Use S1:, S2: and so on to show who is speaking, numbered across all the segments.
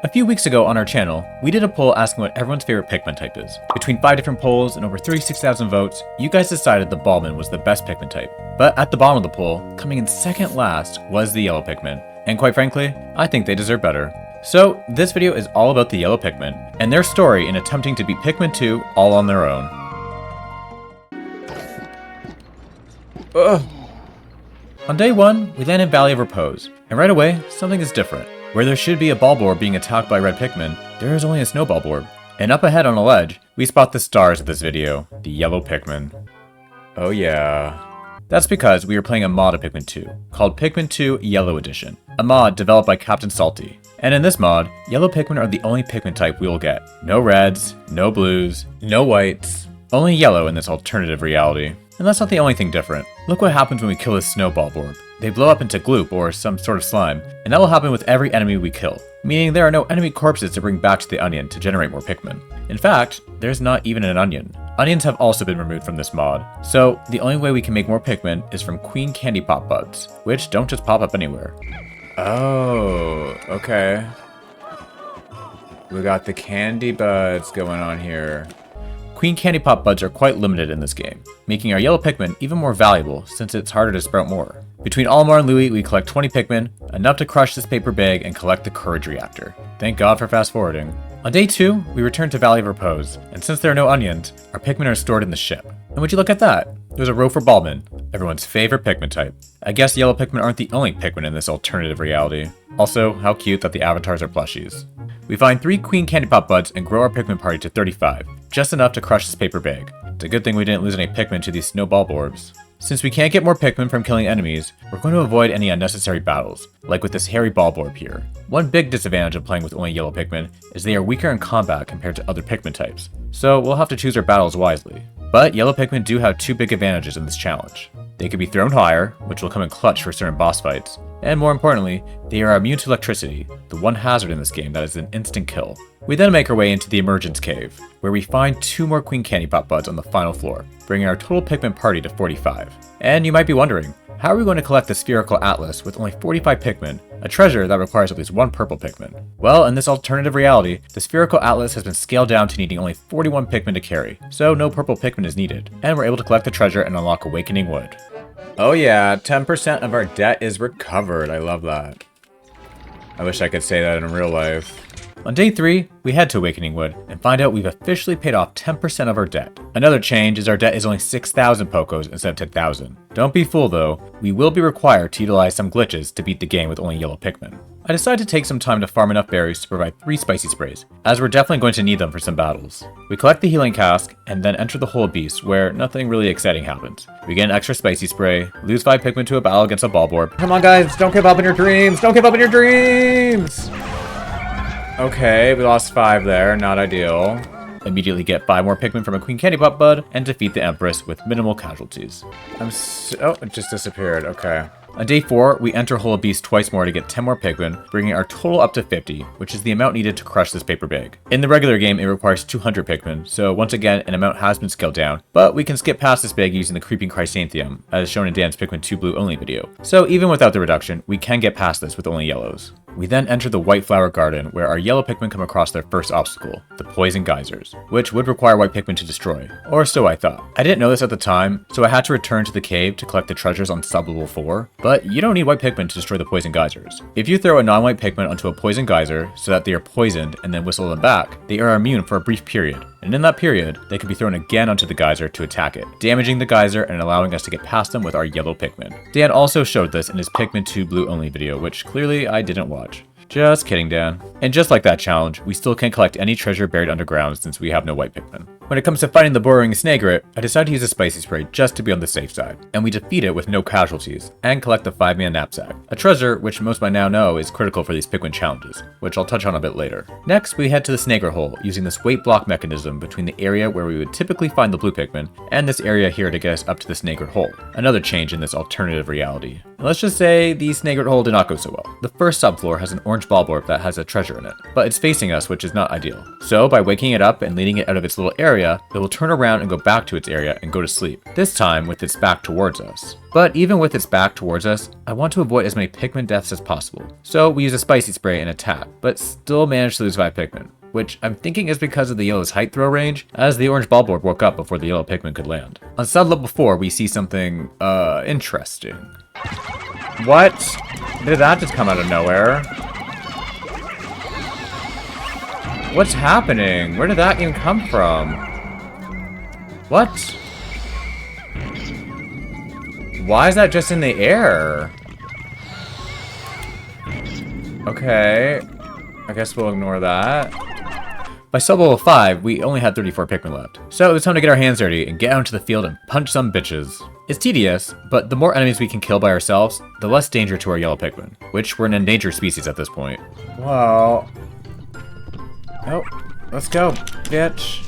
S1: A few weeks ago on our channel, we did a poll asking what everyone's favorite Pikmin type is. Between 5 different polls and over 36,000 votes, you guys decided the Ballman was the best Pikmin type. But at the bottom of the poll, coming in second last, was the yellow Pikmin. And quite frankly, I think they deserve better. So this video is all about the yellow Pikmin, and their story in attempting to beat Pikmin 2 all on their own. Ugh. On day 1, we land in Valley of Repose, and right away, something is different. Where there should be a Bulborb being attacked by red Pikmin, there is only a snow Bulborb. And up ahead on a ledge, we spot the stars of this video, the yellow Pikmin. Oh yeah. That's because we are playing a mod of Pikmin 2, called Pikmin 2 Yellow Edition, a mod developed by Captain Salty. And in this mod, yellow Pikmin are the only Pikmin type we will get. No reds, no blues, no whites, only yellow in this alternative reality. And that's not the only thing different. Look what happens when we kill this snow Bulborb. They blow up into gloop or some sort of slime, and that will happen with every enemy we kill, meaning there are no enemy corpses to bring back to the onion to generate more Pikmin. In fact, there's not even an onion. Onions have also been removed from this mod, so the only way we can make more Pikmin is from Queen Candy Pop Buds, which don't just pop up anywhere. Oh, okay. We got the candy buds going on here. Queen Candy Pop Buds are quite limited in this game, making our yellow Pikmin even more valuable since it's harder to sprout more. Between Olimar and Louie, we collect 20 Pikmin, enough to crush this paper bag and collect the Courage Reactor. Thank God for fast forwarding. On day 2, we return to Valley of Repose, and since there are no onions, our Pikmin are stored in the ship. And would you look at that? There's a row for Ballman, everyone's favorite Pikmin type. I guess yellow Pikmin aren't the only Pikmin in this alternative reality. Also, how cute that the avatars are plushies. We find 3 Queen Candy Pop Buds and grow our Pikmin party to 35, just enough to crush this paper bag. It's a good thing we didn't lose any Pikmin to these snow Bulborbs. Since we can't get more Pikmin from killing enemies, we're going to avoid any unnecessary battles, like with this hairy Bulborb here. One big disadvantage of playing with only yellow Pikmin is they are weaker in combat compared to other Pikmin types, so we'll have to choose our battles wisely. But yellow Pikmin do have 2 big advantages in this challenge. They can be thrown higher, which will come in clutch for certain boss fights, and more importantly, they are immune to electricity, the one hazard in this game that is an instant kill. We then make our way into the Emergence Cave, where we find 2 more Queen Candy Pop Buds on the final floor, bringing our total Pikmin party to 45. And you might be wondering, how are we going to collect the Spherical Atlas with only 45 Pikmin, a treasure that requires at least 1 purple Pikmin? Well, in this alternative reality, the Spherical Atlas has been scaled down to needing only 41 Pikmin to carry, so no purple Pikmin is needed, and we're able to collect the treasure and unlock Awakening Wood. Oh yeah, 10% of our debt is recovered. I love that. I wish I could say that in real life. On day 3, we head to Awakening Wood and find out we've officially paid off 10% of our debt. Another change is our debt is only 6,000 Pokos instead of 10,000. Don't be fooled though, we will be required to utilize some glitches to beat the game with only yellow Pikmin. I decided to take some time to farm enough berries to provide 3 spicy sprays, as we're definitely going to need them for some battles. We collect the healing cask, and then enter the Hole of Beasts, where nothing really exciting happens. We get an extra spicy spray, lose 5 Pikmin to a battle against a Bulborb. Come on guys, don't give up on your dreams! Don't give up on your dreams! Okay, we lost 5 there, not ideal. Immediately get 5 more Pikmin from a Queen Candy Pop Bud, and defeat the Empress with minimal casualties. Oh, it just disappeared, okay. On day 4, we enter Hole of Beast twice more to get 10 more Pikmin, bringing our total up to 50, which is the amount needed to crush this paper bag. In the regular game, it requires 200 Pikmin, so once again, an amount has been scaled down, but we can skip past this bag using the Creeping Chrysanthemum, as shown in Dan's Pikmin 2 Blue Only video. So even without the reduction, we can get past this with only yellows. We then enter the White Flower Garden, where our yellow Pikmin come across their first obstacle, the Poison Geysers, which would require white Pikmin to destroy, or so I thought. I didn't know this at the time, so I had to return to the cave to collect the treasures on sub-level 4, but you don't need white Pikmin to destroy the Poison Geysers. If you throw a non-white Pikmin onto a Poison Geyser so that they are poisoned and then whistle them back, they are immune for a brief period, and in that period, they can be thrown again onto the geyser to attack it, damaging the geyser and allowing us to get past them with our yellow Pikmin. Dan also showed this in his Pikmin 2 Blue Only video, which clearly I didn't watch. Just kidding, Dan. And just like that challenge, we still can't collect any treasure buried underground since we have no white Pikmin. When it comes to fighting the burrowing Snagret, I decided to use a spicy spray just to be on the safe side, and we defeat it with no casualties, and collect the 5-man knapsack, a treasure which most by now know is critical for these Pikmin challenges, which I'll touch on a bit later. Next, we head to the Snagret hole, using this weight block mechanism between the area where we would typically find the blue Pikmin, and this area here to get us up to the Snagret hole, another change in this alternative reality. And let's just say the Snagret hole did not go so well. The first subfloor has an orange Bulborb that has a treasure treasure in it. But it's facing us, which is not ideal. So by waking it up and leading it out of its little area, it will turn around and go back to its area and go to sleep. This time with its back towards us. But even with its back towards us, I want to avoid as many Pikmin deaths as possible. So we use a spicy spray and attack, but still manage to lose 5 Pikmin. Which I'm thinking is because of the yellow's height throw range, as the orange ball orb woke up before the yellow Pikmin could land. On sub level 4, we see something, interesting. What? Did that just come out of nowhere? What's happening? Where did that even come from? What? Why is that just in the air? Okay. I guess we'll ignore that. By sub level 5, we only had 34 Pikmin left. So it was time to get our hands dirty and get out into the field and punch some bitches. It's tedious, but the more enemies we can kill by ourselves, the less danger to our yellow Pikmin, which we're an endangered species at this point. Well... Oh, let's go, bitch.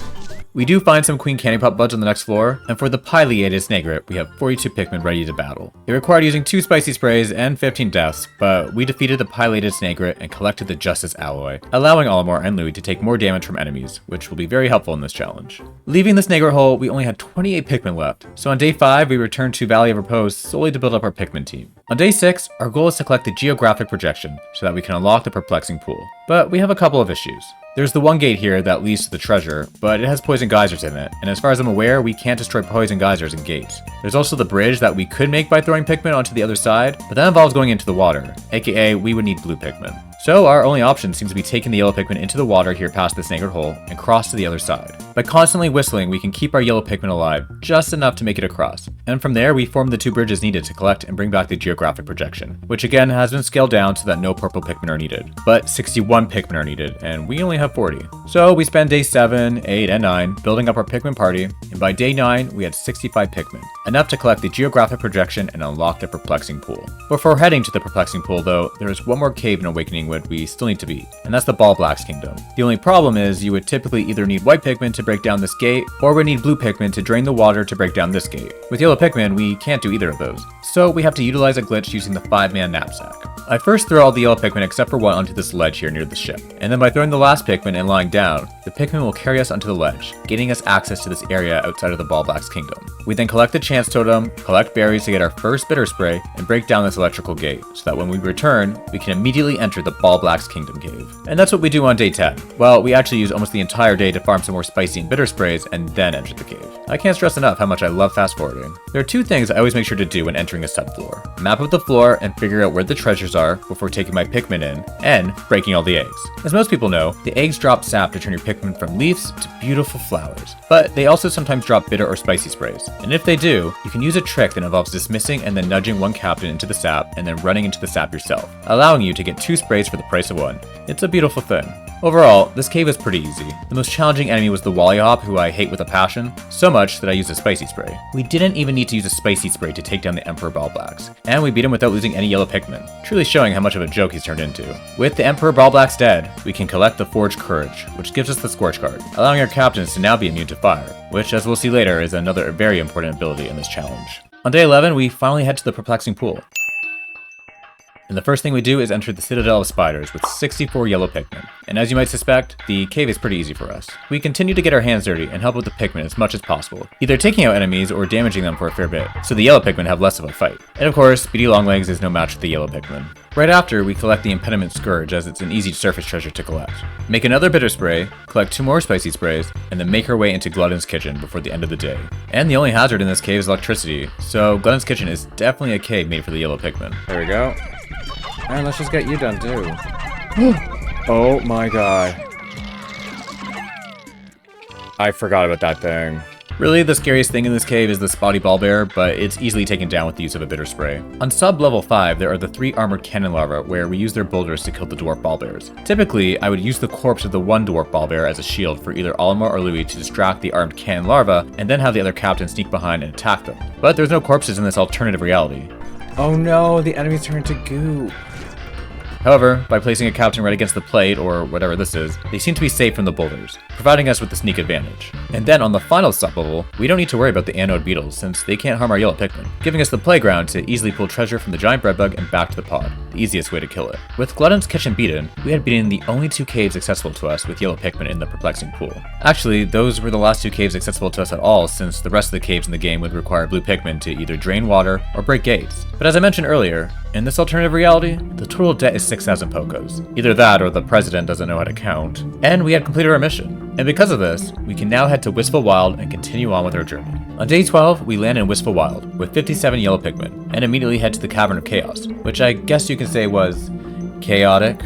S1: We do find some Queen Candy Pop buds on the next floor, and for the pileated Snagrit, we have 42 Pikmin ready to battle. It required using 2 spicy sprays and 15 deaths, but we defeated the pileated Snagrit and collected the Justice Alloy, allowing Olimar and Louie to take more damage from enemies, which will be very helpful in this challenge. Leaving the Snagrit hole, we only had 28 Pikmin left, so on day 5, we returned to Valley of Repose solely to build up our Pikmin team. On day 6, our goal is to collect the Geographic Projection, so that we can unlock the Perplexing Pool. But we have a couple of issues. There's the one gate here that leads to the treasure, but it has poison geysers in it, and as far as I'm aware, we can't destroy poison geysers in gates. There's also the bridge that we could make by throwing Pikmin onto the other side, but that involves going into the water, aka we would need blue Pikmin. So our only option seems to be taking the yellow Pikmin into the water here past the Snagrit hole and cross to the other side. By constantly whistling, we can keep our yellow Pikmin alive, just enough to make it across. And from there, we form the 2 bridges needed to collect and bring back the Geographic Projection, which again has been scaled down so that no purple Pikmin are needed. But 61 Pikmin are needed, and we only have 40. So we spend day 7, 8, and 9 building up our Pikmin party, and by day 9, we had 65 Pikmin, enough to collect the Geographic Projection and unlock the Perplexing Pool. Before heading to the Perplexing Pool though, there is one more cave in Awakening Wood we still need to beat, and that's the Bulblax Kingdom. The only problem is you would typically either need white Pikmin to break down this gate, or would need blue Pikmin to drain the water to break down this gate. With yellow Pikmin, we can't do either of those, so we have to utilize a glitch using the 5-man knapsack. I first throw all the yellow Pikmin except for one onto this ledge here near the ship, and then by throwing the last Pikmin and lying down, the Pikmin will carry us onto the ledge, gaining us access to this area outside of the Bulblax Kingdom. We then collect the Chance Totem, collect berries to get our first Bitter Spray, and break down this electrical gate, so that when we return, we can immediately enter the Bulblax Kingdom cave. And that's what we do on day 10. Well, we actually use almost the entire day to farm some more spicy and bitter sprays, and then enter the cave. I can't stress enough how much I love fast forwarding. There are 2 things I always make sure to do when entering a subfloor. Map out the floor and figure out where the treasures are before taking my Pikmin in, and breaking all the eggs. As most people know, the eggs drop sap to turn your Pikmin from leaves to beautiful flowers. But they also sometimes drop bitter or spicy sprays. And if they do, you can use a trick that involves dismissing and then nudging one captain into the sap and then running into the sap yourself, allowing you to get 2 sprays for the price of 1. It's a beautiful thing. Overall, this cave was pretty easy. The most challenging enemy was the Wallyhop, who I hate with a passion, so much that I used a spicy spray. We didn't even need to use a spicy spray to take down the Emperor Bulblax, and we beat him without losing any yellow Pikmin, truly showing how much of a joke he's turned into. With the Emperor Bulblax dead, we can collect the Forged Courage, which gives us the Scorch Guard, allowing our captains to now be immune to fire, which, as we'll see later, is another very important ability in this challenge. On day 11, we finally head to the Perplexing Pool. And the first thing we do is enter the Citadel of Spiders with 64 yellow Pikmin. And as you might suspect, the cave is pretty easy for us. We continue to get our hands dirty and help with the Pikmin as much as possible, either taking out enemies or damaging them for a fair bit, so the yellow Pikmin have less of a fight. And of course, Speedy Longlegs is no match for the yellow Pikmin. Right after, we collect the Impediment Scourge, as it's an easy surface treasure to collect. Make another bitter spray, collect 2 more spicy sprays, and then make our way into Glutton's Kitchen before the end of the day. And the only hazard in this cave is electricity, so Glutton's Kitchen is definitely a cave made for the yellow Pikmin. There we go. And let's just get you done too. Oh my god. I forgot about that thing. Really, the scariest thing in this cave is the spotty ballbear, but it's easily taken down with the use of a bitter spray. On sub level 5, there are the 3 armored cannon larvae where we use their boulders to kill the dwarf ballbears. Typically, I would use the corpse of the one dwarf ballbear as a shield for either Olimar or Louie to distract the armed cannon larvae, and then have the other captain sneak behind and attack them. But there's no corpses in this alternative reality. Oh no, the enemies turn to goo. However, by placing a captain right against the plate, or whatever this is, they seem to be safe from the boulders, providing us with the sneak advantage. And then on the final sub-level, we don't need to worry about the anode beetles since they can't harm our yellow Pikmin, giving us the playground to easily pull treasure from the giant bread bug and back to the pod, the easiest way to kill it. With Glutton's Kitchen beaten, we had beaten the only 2 caves accessible to us with yellow Pikmin in the perplexing pool. Actually, those were the last 2 caves accessible to us at all since the rest of the caves in the game would require blue Pikmin to either drain water or break gates. But as I mentioned earlier, in this alternative reality, the total debt is 6,000 Pokos. Either that or the president doesn't know how to count. And we had completed our mission. And because of this, we can now head to Wistful Wild and continue on with our journey. On day 12, we land in Wistful Wild with 57 yellow Pikmin and immediately head to the Cavern of Chaos, which I guess you can say was chaotic.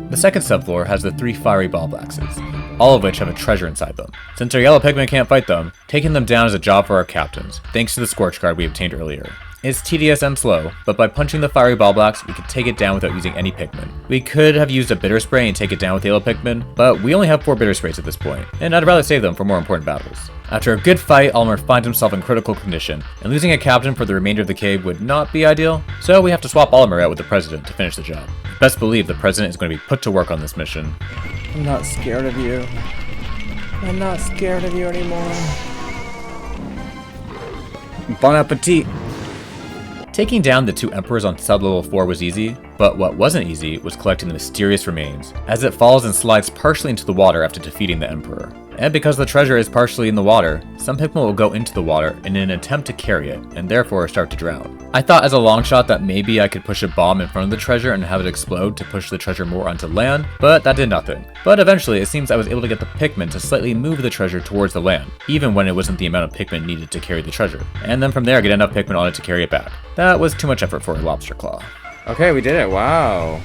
S1: The second subfloor has the 3 fiery Bulbaxes, all of which have a treasure inside them. Since our yellow Pikmin can't fight them, taking them down is a job for our captains, thanks to the Scorch Guard we obtained earlier. It's tedious and slow, but by punching the fiery Bulbax, we could take it down without using any Pikmin. We could have used a Bitter Spray and take it down with yellow Pikmin, but we only have 4 Bitter Sprays at this point, and I'd rather save them for more important battles. After a good fight, Olimar finds himself in critical condition, and losing a captain for the remainder of the cave would not be ideal, so we have to swap Olimar out with the president to finish the job. Best believe the president is going to be put to work on this mission.
S2: I'm not scared of you. I'm not scared of you anymore. Bon appetit!
S1: Taking down the 2 Emperors on sub-level 4 was easy, but what wasn't easy was collecting the mysterious remains, as it falls and slides partially into the water after defeating the Emperor. And because the treasure is partially in the water, some Pikmin will go into the water in an attempt to carry it, and therefore start to drown. I thought as a long shot that maybe I could push a bomb in front of the treasure and have it explode to push the treasure more onto land, but that did nothing. But eventually, it seems I was able to get the Pikmin to slightly move the treasure towards the land, even when it wasn't the amount of Pikmin needed to carry the treasure. And then from there, get enough Pikmin on it to carry it back. That was too much effort for a lobster claw.
S2: Okay, we did it. Wow.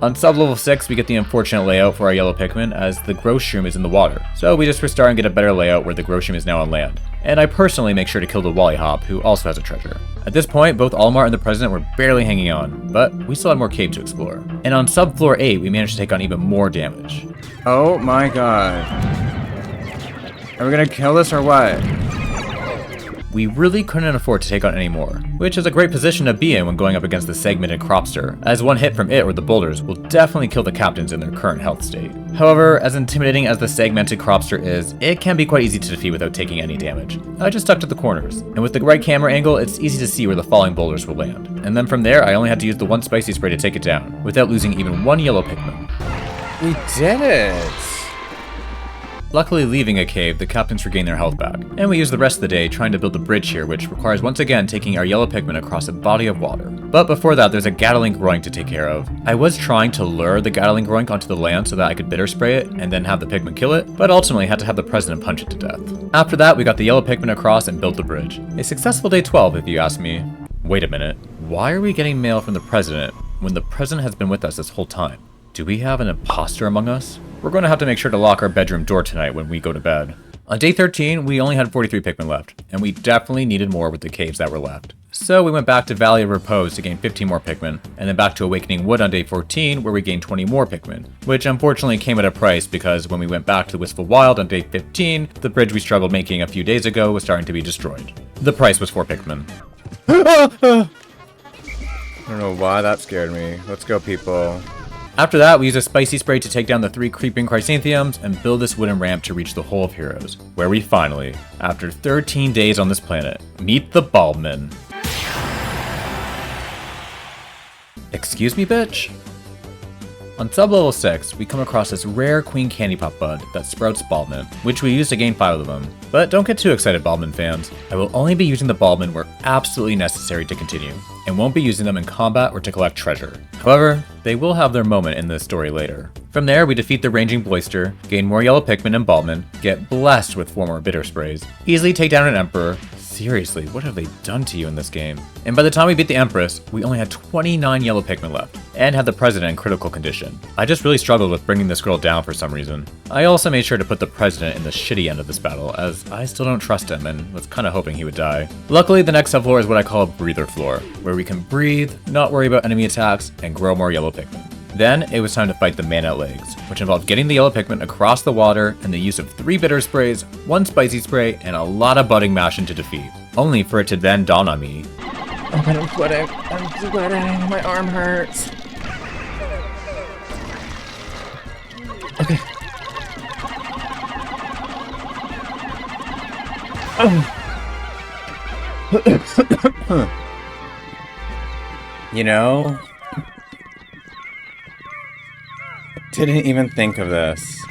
S1: On sub-level 6, we get the unfortunate layout for our yellow Pikmin as the Groshroom is in the water, so we just restart and get a better layout where the Groshroom is now on land. And I personally make sure to kill the Wallyhop, who also has a treasure. At this point, both Olimar and the President were barely hanging on, but we still had more cave to explore. And on sub-floor 8, we managed to take on even more damage.
S2: Oh my god. Are we gonna kill this or what?
S1: We really couldn't afford to take on any more, which is a great position to be in when going up against the segmented Cropster, as one hit from it or the boulders will definitely kill the captains in their current health state. However, as intimidating as the segmented Cropster is, it can be quite easy to defeat without taking any damage. I just stuck to the corners, and with the right camera angle, it's easy to see where the falling boulders will land. And then from there, I only had to use the 1 spicy spray to take it down, without losing even 1 yellow Pikmin.
S2: We did it!
S1: Luckily, leaving a cave, the captains regain their health back, and we use the rest of the day trying to build a bridge here, which requires once again taking our yellow Pikmin across a body of water. But before that, there's a Gatling Groink to take care of. I was trying to lure the Gatling Groink onto the land so that I could bitter spray it and then have the Pikmin kill it, but ultimately had to have the president punch it to death. After that, we got the yellow Pikmin across and built the bridge. A successful day 12, if you ask me. Wait a minute, why are we getting mail from the president when the president has been with us this whole time? Do we have an imposter among us? We're going to have to make sure to lock our bedroom door tonight when we go to bed. On day 13, we only had 43 Pikmin left, and we definitely needed more with the caves that were left. So we went back to Valley of Repose to gain 15 more Pikmin, and then back to Awakening Wood on day 14 where we gained 20 more Pikmin, which unfortunately came at a price because when we went back to Wistful Wild on day 15, the bridge we struggled making a few days ago was starting to be destroyed. The price was 4 Pikmin.
S2: I don't know why that scared me. Let's go, people.
S1: After that, we use a spicy spray to take down the 3 creeping Chrysanthemums and build this wooden ramp to reach the Hole of Heroes, where we finally, after 13 days on this planet, meet the Bulbmin. Excuse me, bitch? On sub-level 6, we come across this rare Queen Candy Pop bud that sprouts Bulbmin, which we use to gain 5 of them. But don't get too excited, Bulbmin fans. I will only be using the Bulbmin where absolutely necessary to continue, and won't be using them in combat or to collect treasure. However, they will have their moment in this story later. From there, we defeat the Ranging Boister, gain more yellow Pikmin and Bulbmin, get blessed with 4 more Bitter Sprays, easily take down an Emperor. Seriously, what have they done to you in this game? And by the time we beat the Empress, we only had 29 yellow Pikmin left, and had the President in critical condition. I just really struggled with bringing this girl down for some reason. I also made sure to put the President in the shitty end of this battle, as I still don't trust him and was kinda hoping he would die. Luckily, the next subfloor is what I call a breather floor, where we can breathe, not worry about enemy attacks, and grow more yellow Pikmin. Then, it was time to fight the Man-Out Legs, which involved getting the yellow Pikmin across the water and the use of 3 Bitter Sprays, 1 Spicy Spray, and a lot of Budding Mashing to defeat. only for it to then dawn on me.
S2: I'm sweating. My arm hurts. Okay. You know, didn't even think of this.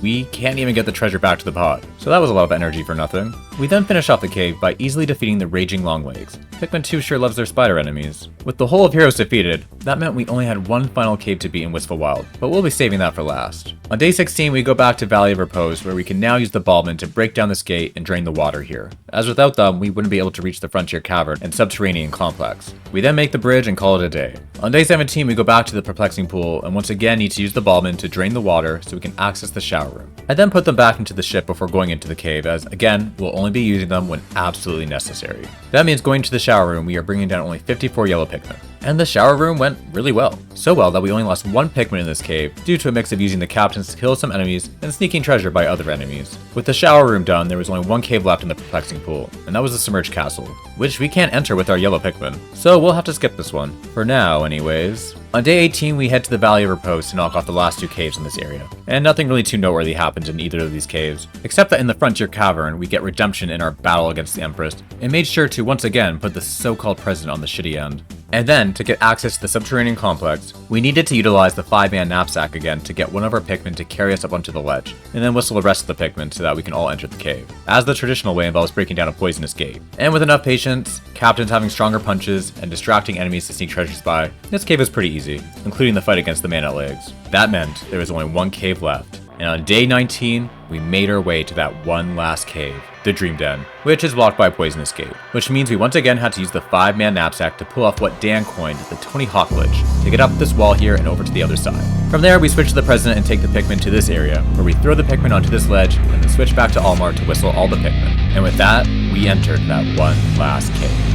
S1: We can't even get the treasure back to the pod, so that was a lot of energy for nothing. We then finish off the cave by easily defeating the raging Longlegs. Pikmin 2 sure loves their spider enemies. With the whole of Heroes defeated, that meant we only had one final cave to beat in Wistful Wild, but we'll be saving that for last. On day 16, we go back to Valley of Repose, where we can now use the Ballmen to break down this gate and drain the water here, as without them, we wouldn't be able to reach the Frontier Cavern and Subterranean Complex. We then make the bridge and call it a day. On day 17, we go back to the Perplexing Pool, and once again need to use the Ballmen to drain the water so we can access the shower room. I then put them back into the ship before going into the cave, as again, we'll only be using them when absolutely necessary. That means going to the shower room, we are bringing down only 54 yellow Pikmin. And the shower room went really well. So well that we only lost one Pikmin in this cave, due to a mix of using the captains to kill some enemies and sneaking treasure by other enemies. With the shower room done, there was only one cave left in the Perplexing Pool, and that was the Submerged Castle, which we can't enter with our yellow Pikmin. So we'll have to skip this one. For now, anyways. On day 18, we head to the Valley of Repose to knock off the last two caves in this area. And nothing really too noteworthy happens in either of these caves, except that in the Frontier Cavern, we get redemption in our battle against the Empress, and made sure to once again put the so-called president on the shitty end. And then, to get access to the Subterranean Complex, we needed to utilize the 5-man knapsack again to get one of our Pikmin to carry us up onto the ledge, and then whistle the rest of the Pikmin so that we can all enter the cave, as the traditional way involves breaking down a poisonous gate. And with enough patience, captains having stronger punches, and distracting enemies to sneak treasures by, this cave was pretty easy, including the fight against the man at legs. That meant there was only one cave left, and on day 19, we made our way to that one last cave, the Dream Den, which is blocked by a poisonous gate, which means we once again had to use the 5-man knapsack to pull off what Dan coined the Tony Hawk glitch, to get up this wall here and over to the other side. From there, we switch to the president and take the Pikmin to this area, where we throw the Pikmin onto this ledge, and then switch back to Almar to whistle all the Pikmin. And with that, we entered that one last cave.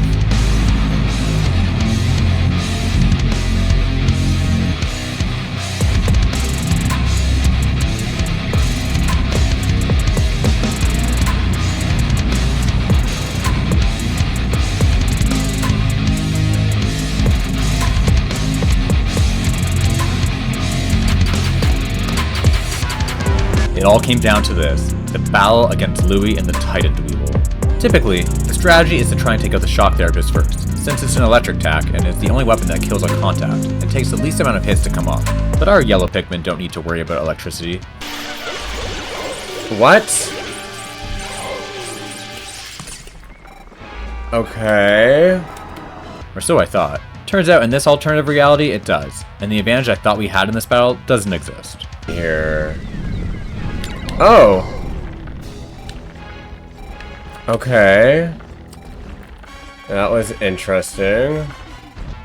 S1: It all came down to this, the battle against Louie and the Titan Dweeble. Typically, the strategy is to try and take out the shock therapist first, since it's an electric tack and is the only weapon that kills on contact, and takes the least amount of hits to come off. But our yellow Pikmin don't need to worry about electricity.
S2: What? Okay.
S1: Or so I thought. Turns out in this alternative reality, it does, and the advantage I thought we had in this battle doesn't exist.
S2: Here. Oh. Okay. That was interesting.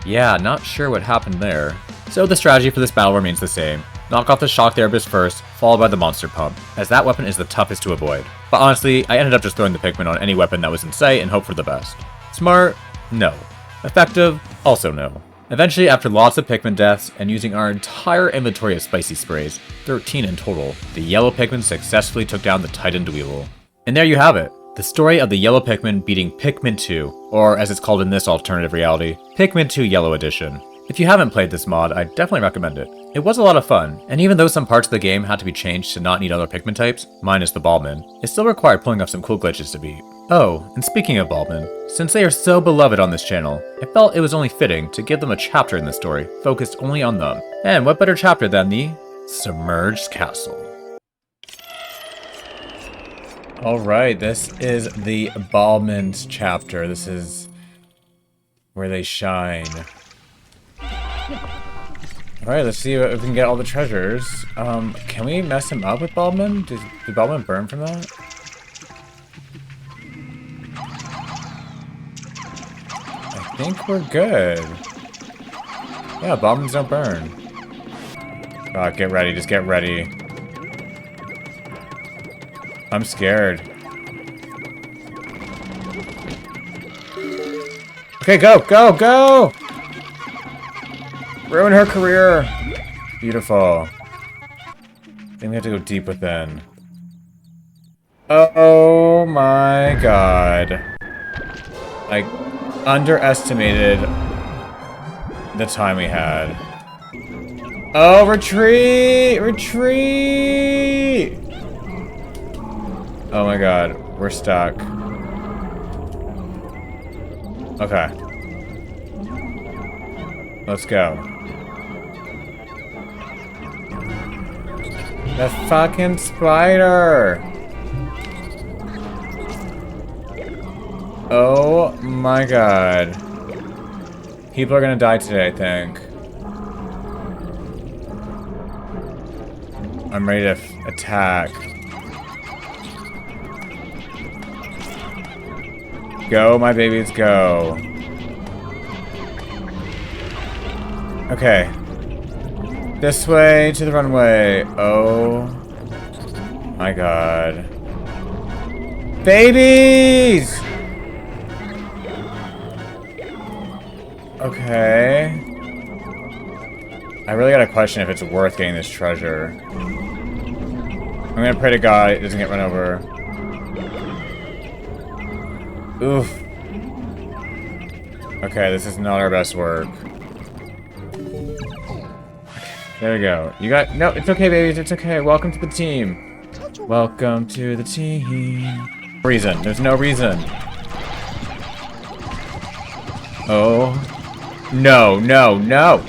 S1: Yeah, not sure what happened there. So the strategy for this battle remains the same. Knock off the shock therapist first, followed by the monster pump, as that weapon is the toughest to avoid. But honestly, I ended up just throwing the Pikmin on any weapon that was in sight and hope for the best. Smart? No. Effective? Also no. Eventually, after lots of Pikmin deaths and using our entire inventory of spicy sprays, 13 in total, the yellow Pikmin successfully took down the Titan Dweeble. And there you have it, the story of the yellow Pikmin beating Pikmin 2, or as it's called in this alternative reality, Pikmin 2 Yellow Edition. If you haven't played this mod, I'd definitely recommend it. It was a lot of fun, and even though some parts of the game had to be changed to not need other Pikmin types, minus the Ballmen, it still required pulling off some cool glitches to beat. Oh, and speaking of Ballmen, since they are so beloved on this channel, I felt it was only fitting to give them a chapter in the story, focused only on them. And what better chapter than the Submerged Castle? Alright, this is the Ballmen's chapter. This is where they shine. Alright, let's see if we can get all the treasures. Can we mess him up with Ballmen? Did Ballmen burn from that? I think we're good. Yeah, Ballmens don't burn. Get ready, just get ready. I'm scared. Okay, go, go, go! Ruin her career! Beautiful. I think we have to go deep within. Oh my god. I underestimated the time we had. Oh, retreat! Retreat! Oh my god, we're stuck. Okay. Let's go. The fucking spider! Oh my god. People are gonna die today, I think. I'm ready to attack. Go, my babies, go. Okay. This way to the runway. Oh my god. Babies! Okay. I really gotta question if it's worth getting this treasure. I'm gonna pray to God it doesn't get run over. Oof. Okay, this is not our best work. There we go. You got... No, it's okay, babies. It's okay. Welcome to the team. Welcome to the team. Reason. There's no reason. Oh. No, no, no.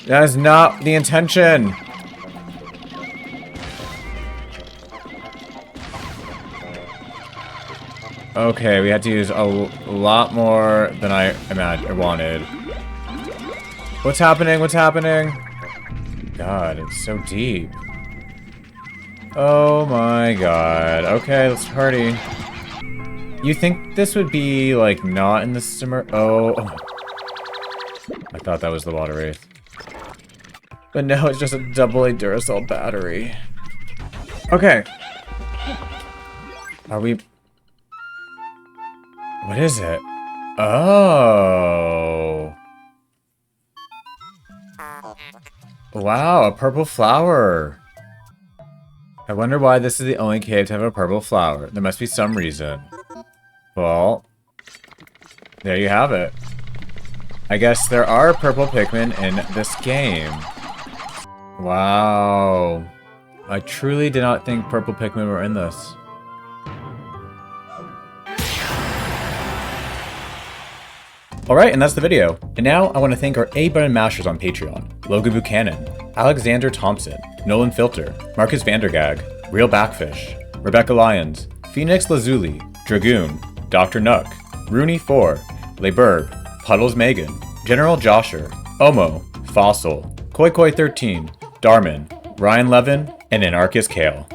S1: That is not the intention. Okay, we had to use a lot more than I wanted. What's happening? What's happening? God, it's so deep. Oh my god. Okay, let's party. You think this would be, like, not in the simmer? Oh. I thought that was the water wraith. But no, it's just a double-A Duracell battery. Okay. Are we... What is it? Oh. Wow, a purple flower. I wonder why this is the only cave to have a purple flower. There must be some reason. Well, there you have it. I guess there are purple Pikmin in this game. Wow. I truly did not think purple Pikmin were in this. Alright, and that's the video. And now I want to thank our A-button mashers on Patreon. Logan Buchanan, Alexander Thompson, Nolan Filter, Marcus Vandergag, Real Backfish, Rebecca Lyons, Phoenix Lazuli, Dragoon, Dr. Nuck, Rooney4, Leberg, Puddles Megan, General Josher, Omo, Fossil, Koi Koi 13, Darman, Ryan Levin, and Anarchist Kale.